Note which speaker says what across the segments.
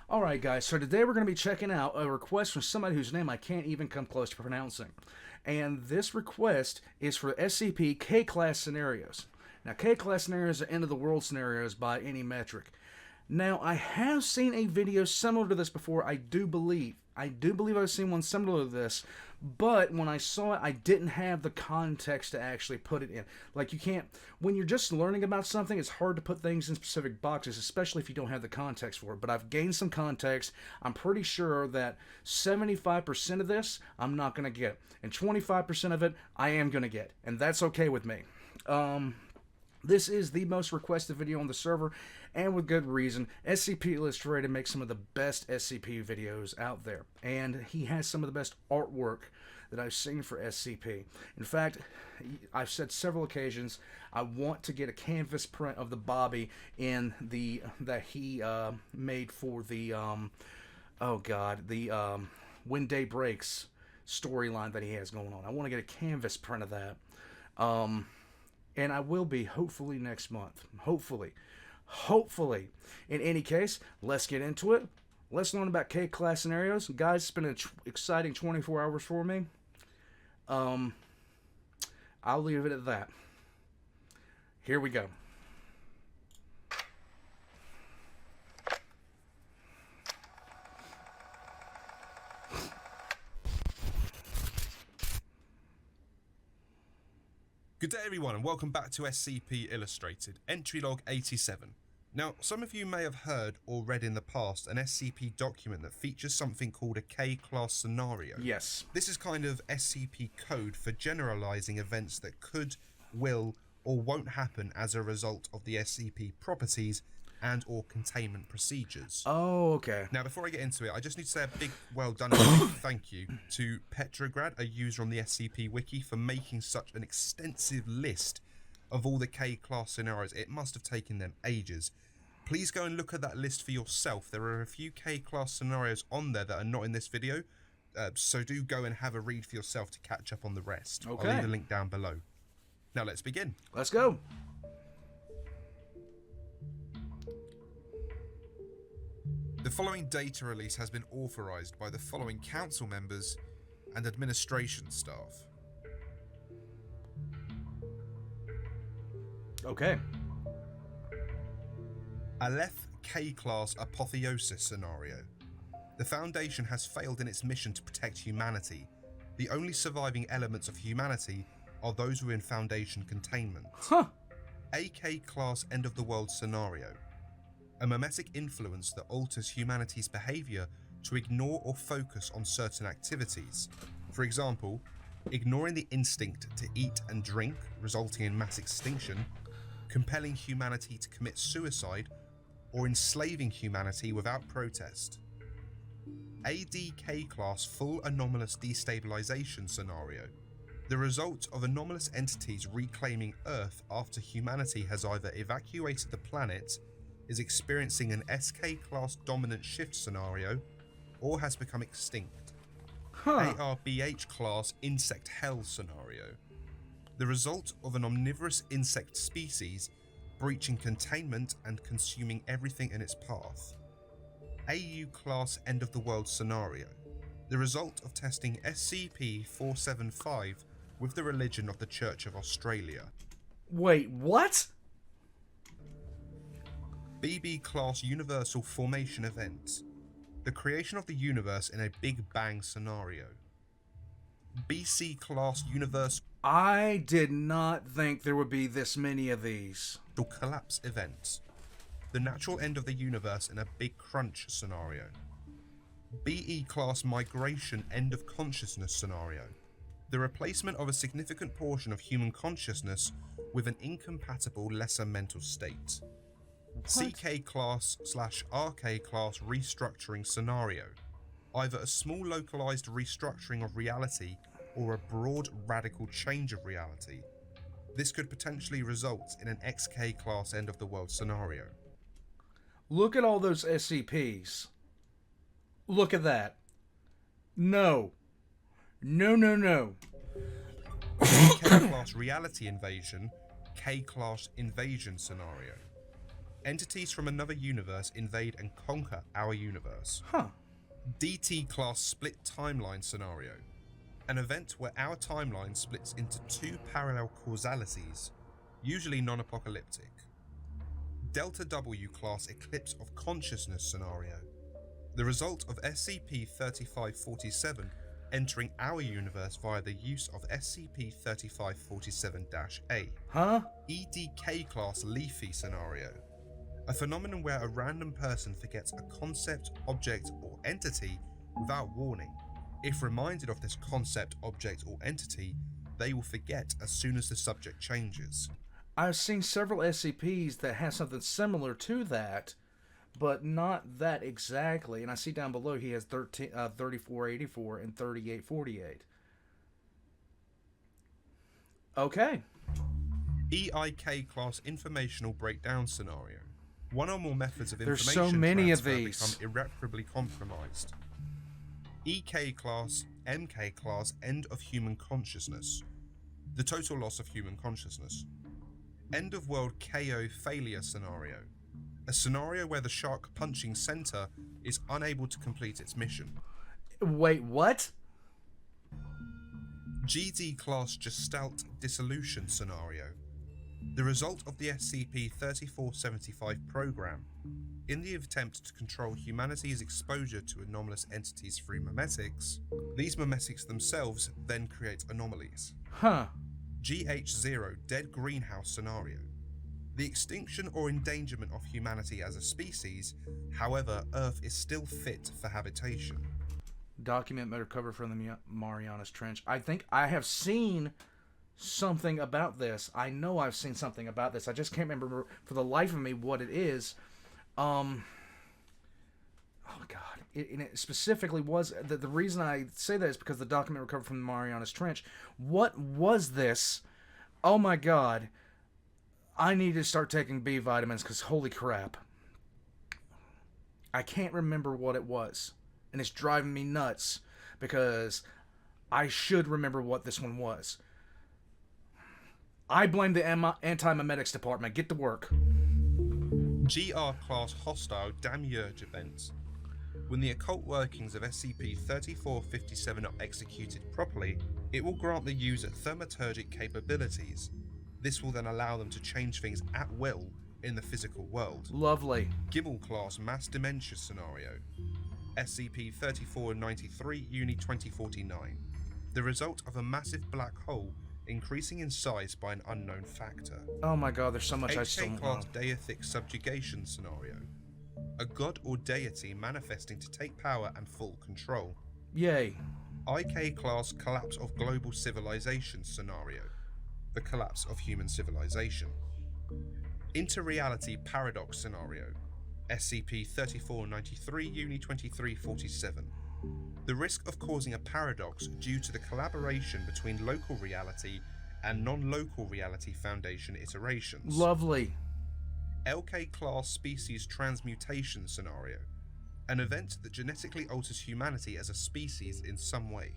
Speaker 1: Alright guys, so today we're going to be checking out a request from somebody whose name I can't even come close to pronouncing. And this request is for SCP K-Class scenarios. Now K-Class scenarios are end of the world scenarios by any metric. Now I have seen a video similar to this before, I do believe. I've seen one similar to this, but when I saw it, I didn't have the context to actually put it in. Like, you can't, when you're just learning about something, it's hard to put things in specific boxes, especially if you don't have the context for it. But I've gained some context. I'm pretty sure that 75% of this, I'm not going to get. And 25% of it, I am going to get. And that's okay with me. This is the most requested video on the server, and with good reason. SCP Illustrated makes some of the best SCP videos out there, and he has some of the best artwork that I've seen for SCP. In fact, I've said several occasions I want to get a canvas print of the Bobby in the that he made for the When Day Breaks storyline that he has going on. I want to get a canvas print of that. And I will be, hopefully, next month. Hopefully. In any case, let's get into it. Let's learn about K-Class scenarios. Guys, it's been an exciting 24 hours for me. I'll leave it at that. Here we go.
Speaker 2: Good day everyone and welcome back to SCP Illustrated, entry log 87. Now, some of you may have heard or read in the past an SCP document that features something called a K-Class scenario.
Speaker 1: Yes.
Speaker 2: This is kind of SCP code for generalizing events that could, will, or won't happen as a result of the SCP properties and or containment procedures.
Speaker 1: Oh, okay.
Speaker 2: Now, before I get into it, I just need to say a big well done and a big thank you to Petrograd, a user on the SCP Wiki, for making such an extensive list of all the K-Class scenarios. It must have taken them ages. Please go and look at that list for yourself. There are a few K-Class scenarios on there that are not in this video, so do go and have a read for yourself to catch up on the rest.
Speaker 1: Okay.
Speaker 2: I'll leave the link down below. Now, let's begin.
Speaker 1: Let's go.
Speaker 2: The following data release has been authorized by the following council members and administration staff.
Speaker 1: Okay.
Speaker 2: Aleph K-Class Apotheosis Scenario. The Foundation has failed in its mission to protect humanity. The only surviving elements of humanity are those within Foundation containment.
Speaker 1: Huh.
Speaker 2: AK Class End of the World Scenario. A mimetic influence that alters humanity's behavior to ignore or focus on certain activities. For example, ignoring the instinct to eat and drink, resulting in mass extinction, compelling humanity to commit suicide, or enslaving humanity without protest. ADK Class Full Anomalous Destabilization Scenario. The result of anomalous entities reclaiming Earth after humanity has either evacuated the planet, is experiencing an SK-class dominant shift scenario, or has become extinct. ARBH class insect hell scenario. The result of an omnivorous insect species breaching containment and consuming everything in its path. AU class end of the world scenario. The result of testing SCP-475 with the religion of the Church of Australia.
Speaker 1: Wait, what?
Speaker 2: BB Class Universal Formation Event. The creation of the universe in a Big Bang scenario. BC Class Universal
Speaker 1: I did not think there would be this many of these.
Speaker 2: Collapse Event. The natural end of the universe in a Big Crunch scenario. BE Class Migration End of Consciousness scenario. The replacement of a significant portion of human consciousness with an incompatible lesser mental state. CK Class / RK Class Restructuring Scenario. Either a small localized restructuring of reality or a broad radical change of reality. This could potentially result in an XK Class End of the World scenario.
Speaker 1: Look at all those SCPs. Look at that. No. No.
Speaker 2: K Class Reality Invasion, K Class Invasion Scenario. Entities from another universe invade and conquer our universe.
Speaker 1: Huh.
Speaker 2: DT class split timeline scenario. An event where our timeline splits into two parallel causalities, usually non-apocalyptic. Delta W class eclipse of consciousness scenario. The result of SCP-3547 entering our universe via the use of SCP-3547-A.
Speaker 1: Huh?
Speaker 2: EDK class leafy scenario. A phenomenon where a random person forgets a concept, object, or entity without warning. If reminded of this concept, object, or entity, they will forget as soon as the subject changes.
Speaker 1: I've seen several SCPs that have something similar to that, but not that exactly. And I see down below he has 3484 and 3848. Okay.
Speaker 2: EIK class informational breakdown scenario. One or more methods of
Speaker 1: There's
Speaker 2: information
Speaker 1: so many of
Speaker 2: transfer
Speaker 1: these.
Speaker 2: become irreparably compromised. EK class, MK class, end of human consciousness. The total loss of human consciousness. End of world KO failure scenario. A scenario where the shark punching center is unable to complete its mission.
Speaker 1: Wait, what?
Speaker 2: GD class Gestalt dissolution scenario. The result of the SCP-3475 program. In the attempt to control humanity's exposure to anomalous entities through memetics, these memetics themselves then create anomalies.
Speaker 1: Huh.
Speaker 2: GH0 Dead Greenhouse scenario. The extinction or endangerment of humanity as a species, however, Earth is still fit for habitation.
Speaker 1: Document recovered from the Marianas Trench. I think I have seen something about this. I know I've seen something about this. I just can't remember for the life of me what it is. Oh God! It specifically was the reason I say that is because the document recovered from the Marianas Trench. What was this? Oh my God! I need to start taking B vitamins because holy crap! I can't remember what it was, and it's driving me nuts because I should remember what this one was. I blame the anti-memetics department. Get to work.
Speaker 2: GR class hostile demiurge events. When the occult workings of SCP-3457 are executed properly, it will grant the user thaumaturgic capabilities. This will then allow them to change things at will in the physical world.
Speaker 1: Lovely.
Speaker 2: Gibble class mass dementia scenario. SCP-3493 Uni 2049. The result of a massive black hole increasing in size by an unknown factor.
Speaker 1: Oh my God, there's so much I still
Speaker 2: HK
Speaker 1: know.
Speaker 2: class deific subjugation scenario. A god or deity manifesting to take power and full control.
Speaker 1: Yay.
Speaker 2: IK class collapse of global civilization scenario. The collapse of human civilization. Interreality paradox scenario. SCP-3493 Uni 2347. The risk of causing a paradox due to the collaboration between local reality and non-local reality foundation iterations.
Speaker 1: Lovely.
Speaker 2: LK class species transmutation scenario. An event that genetically alters humanity as a species in some way.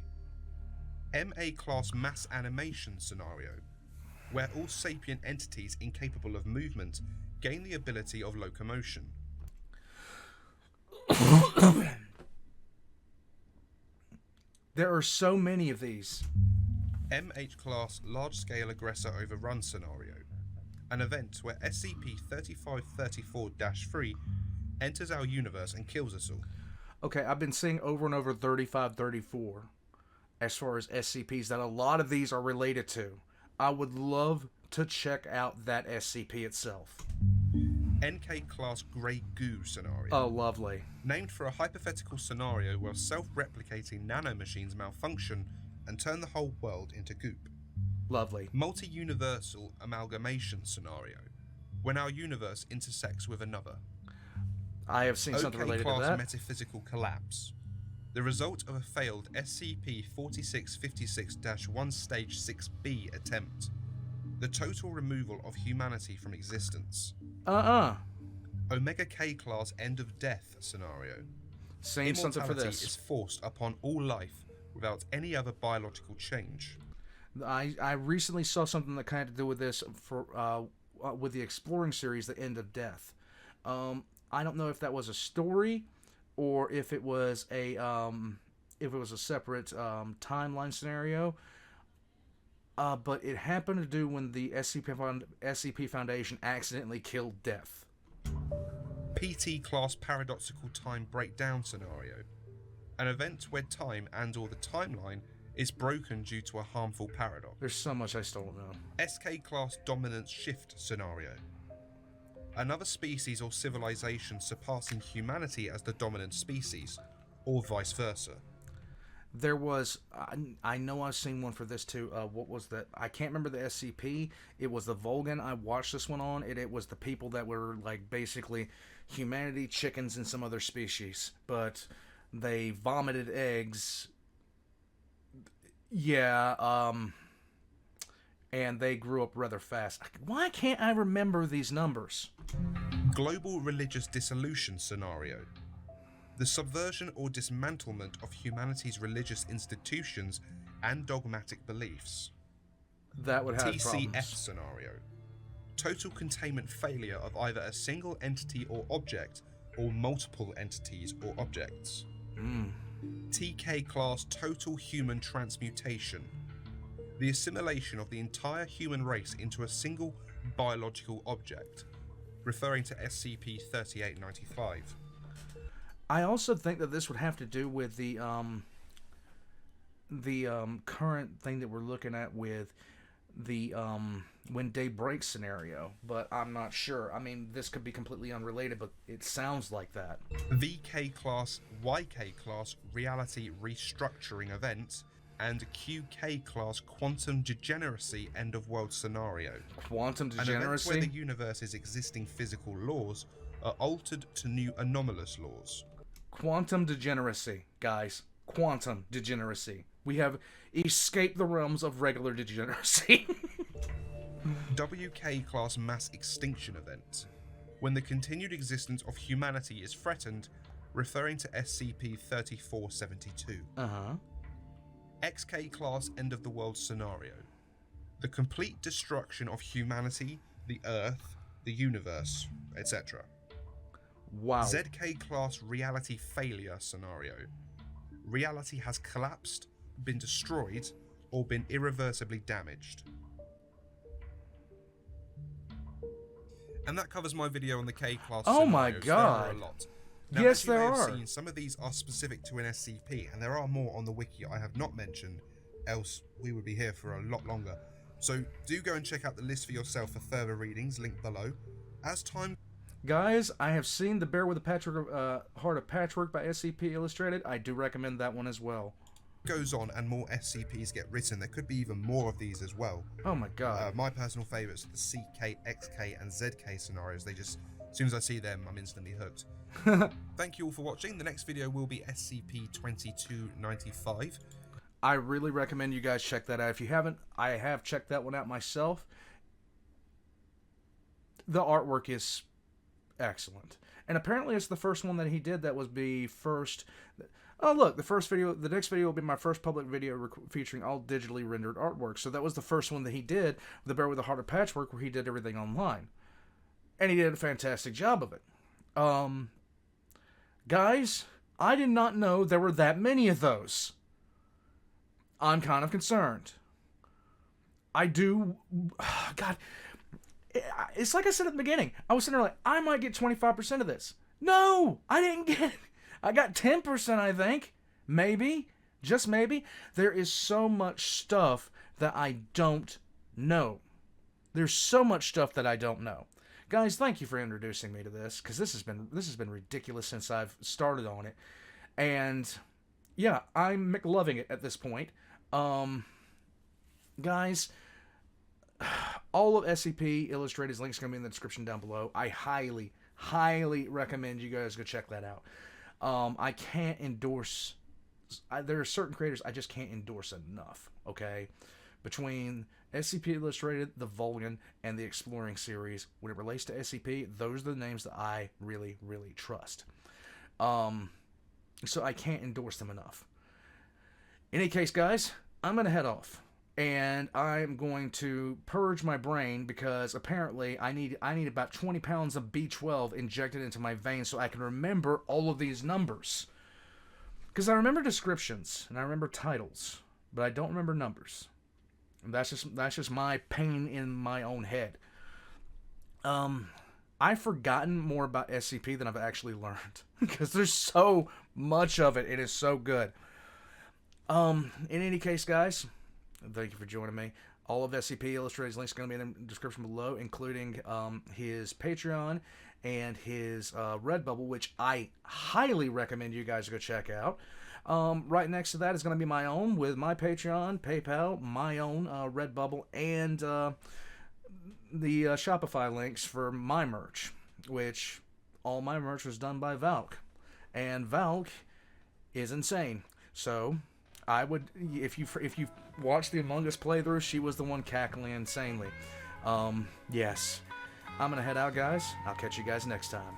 Speaker 2: MA class mass animation scenario, where all sapient entities incapable of movement gain the ability of locomotion.
Speaker 1: There are so many of these.
Speaker 2: MH class large-scale aggressor overrun scenario. An event where SCP-3534-3 enters our universe and kills us all.
Speaker 1: Okay, I've been seeing over and over 3534 as far as SCPs that a lot of these are related to. I would love to check out that SCP itself.
Speaker 2: NK class Grey Goo scenario.
Speaker 1: Oh, lovely.
Speaker 2: Named for a hypothetical scenario where self-replicating nanomachines malfunction and turn the whole world into goop.
Speaker 1: Lovely.
Speaker 2: Multi-universal amalgamation scenario. When our universe intersects with another.
Speaker 1: I have seen something related to that.
Speaker 2: Metaphysical collapse. The result of a failed SCP-4656-1 Stage 6B attempt. The total removal of humanity from existence. Omega K class end of death scenario.
Speaker 1: Same something for
Speaker 2: Immortality
Speaker 1: this.
Speaker 2: is forced upon all life without any other biological change.
Speaker 1: I recently saw something that kind of do with this for with the Exploring series, The End of Death. I don't know if that was a story or if it was a separate timeline scenario. But it happened to do when the SCP Foundation accidentally killed Death.
Speaker 2: PT Class Paradoxical Time Breakdown Scenario. An event where time and/or the timeline is broken due to a harmful paradox.
Speaker 1: There's so much I still don't know.
Speaker 2: SK Class Dominance Shift Scenario. Another species or civilization surpassing humanity as the dominant species, or vice versa.
Speaker 1: There was, I know I've seen one for this too. What was that? I can't remember the SCP. It was the Volgan I watched this one on. It was the people that were like basically humanity, chickens, and some other species. But they vomited eggs. Yeah, and they grew up rather fast. Why can't I remember these numbers?
Speaker 2: Global Religious Dissolution Scenario. The subversion or dismantlement of humanity's religious institutions and dogmatic beliefs.
Speaker 1: That would have
Speaker 2: TCF
Speaker 1: problems.
Speaker 2: Scenario. Total containment failure of either a single entity or object or multiple entities or objects. TK Class Total Human Transmutation. The assimilation of the entire human race into a single biological object, referring to SCP-3895.
Speaker 1: I also think that this would have to do with the current thing that we're looking at with the when day breaks scenario, but I'm not sure. I mean, this could be completely unrelated, but it sounds like that.
Speaker 2: VK Class YK Class Reality Restructuring Event and QK Class Quantum Degeneracy End of World Scenario.
Speaker 1: Quantum
Speaker 2: An event
Speaker 1: degeneracy?
Speaker 2: where the universe's existing physical laws are altered to new anomalous laws.
Speaker 1: Quantum degeneracy, guys. Quantum degeneracy. We have escaped the realms of regular degeneracy.
Speaker 2: WK Class Mass Extinction Event. When the continued existence of humanity is threatened, referring to SCP-3472. XK Class End of the World Scenario. The complete destruction of humanity, the Earth, the universe, etc.
Speaker 1: Wow.
Speaker 2: ZK Class Reality Failure Scenario. Reality has collapsed, been destroyed, or been irreversibly damaged. And that covers my video on the K-Class
Speaker 1: Oh my
Speaker 2: scenarios.
Speaker 1: God.
Speaker 2: There are a lot. Now,
Speaker 1: Yes,
Speaker 2: as you
Speaker 1: there
Speaker 2: may have
Speaker 1: are.
Speaker 2: seen, some of these are specific to an SCP, and there are more on the wiki I have not mentioned, else we would be here for a lot longer. So do go and check out the list for yourself for further readings, link below. As time
Speaker 1: Guys, I have seen The Bear with a Patchwork, Heart of Patchwork by SCP Illustrated. I do recommend that one as well.
Speaker 2: goes on and more SCPs get written, there could be even more of these as well.
Speaker 1: Oh my god.
Speaker 2: My personal favourites are the CK, XK and ZK scenarios. They just, as soon as I see them, I'm instantly hooked. Thank you all for watching. The next video will be SCP-2295.
Speaker 1: I really recommend you guys check that out. If you haven't, I have checked that one out myself. The artwork is excellent. And apparently it's the first one that he did that was the first... Oh, look, the next video will be my first public video featuring all digitally rendered artwork. So that was the first one that he did, The Bear with a Heart of Patchwork, where he did everything online. And he did a fantastic job of it. Guys, I did not know there were that many of those. I'm kind of concerned. I do... God... It's like I said at the beginning. I was sitting there like, I might get 25% of this. No! I didn't get it. I got 10%, I think. Maybe. Just maybe. There is so much stuff that I don't know. There's so much stuff that I don't know. Guys, thank you for introducing me to this, because this has been ridiculous since I've started on it. And yeah, I'm McLoving it at this point. Guys, all of SCP Illustrated's links are going to be in the description down below. I highly, highly recommend you guys go check that out. I can't endorse... there are certain creators I just can't endorse enough, okay? Between SCP Illustrated, the Vulcan, and the Exploring series, when it relates to SCP, those are the names that I really, really trust. So I can't endorse them enough. In any case, guys, I'm going to head off. and I'm going to purge my brain because apparently I need about 20 pounds of B12 injected into my veins so I can remember all of these numbers. Because I remember descriptions and I remember titles, but I don't remember numbers. And that's just my pain in my own head. I've forgotten more about SCP than I've actually learned because there's so much of it. It is so good. In any case, guys, thank you for joining me. All of SCP Illustrated Links are going to be in the description below, including his Patreon and his Redbubble, which I highly recommend you guys go check out. Right next to that is going to be my own with my Patreon, PayPal, my own Redbubble, and the Shopify links for my merch, which all my merch was done by Valk. And Valk is insane. So I would, if you watch the Among Us playthrough, she was the one cackling insanely. Yes. I'm gonna head out, guys. I'll catch you guys next time.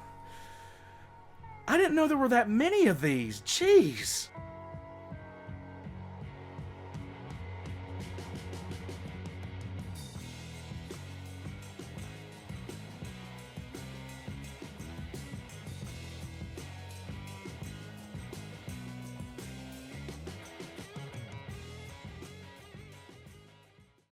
Speaker 1: I didn't know there were that many of these. Jeez.